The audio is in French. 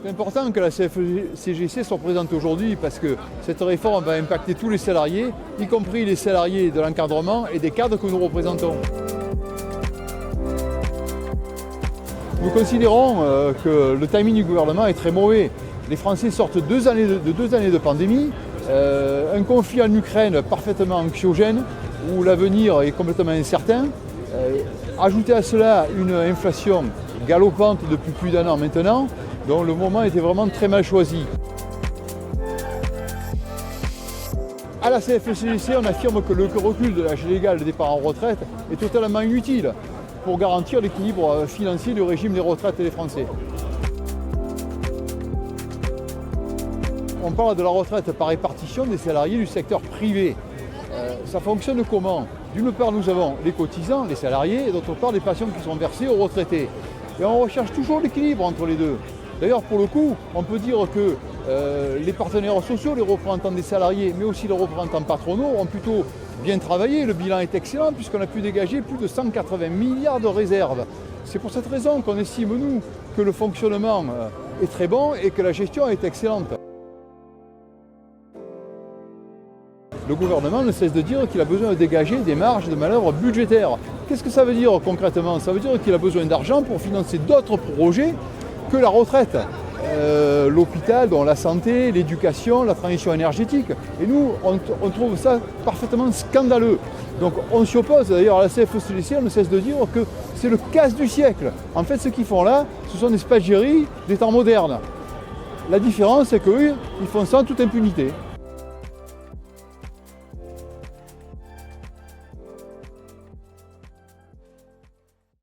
C'est important que la CFE-CGC soit présente aujourd'hui parce que cette réforme va impacter tous les salariés, y compris les salariés de l'encadrement et des cadres que nous représentons. Nous considérons que le timing du gouvernement est très mauvais. Les Français sortent de deux années de pandémie, un conflit en Ukraine parfaitement anxiogène, où l'avenir est complètement incertain. Ajouter à cela une inflation galopante depuis plus d'un an maintenant, donc le moment était vraiment très mal choisi. À la CFE-CGC, on affirme que le recul de l'âge légal de départ en retraite est totalement inutile pour garantir l'équilibre financier du régime des retraites des Français. On parle de la retraite par répartition des salariés du secteur privé. Ça fonctionne comment? D'une part, nous avons les cotisants, les salariés, et d'autre part, les pensions qui sont versées aux retraités. Et on recherche toujours l'équilibre entre les deux. D'ailleurs, pour le coup, on peut dire que les partenaires sociaux, les représentants des salariés, mais aussi les représentants patronaux ont plutôt bien travaillé. Le bilan est excellent puisqu'on a pu dégager plus de 180 milliards de réserves. C'est pour cette raison qu'on estime, nous, que le fonctionnement est très bon et que la gestion est excellente. Le gouvernement ne cesse de dire qu'il a besoin de dégager des marges de manœuvre budgétaires. Qu'est-ce que ça veut dire concrètement? Ça veut dire qu'il a besoin d'argent pour financer d'autres projets que la retraite. L'hôpital, la santé, l'éducation, la transition énergétique. Et nous, on trouve ça parfaitement scandaleux. Donc on s'y oppose. D'ailleurs, à la CFE-CGC, on ne cesse de dire que c'est le casse du siècle. En fait, ce qu'ils font là, ce sont des spagyéries des temps modernes. La différence, c'est qu'eux, ils font ça en toute impunité.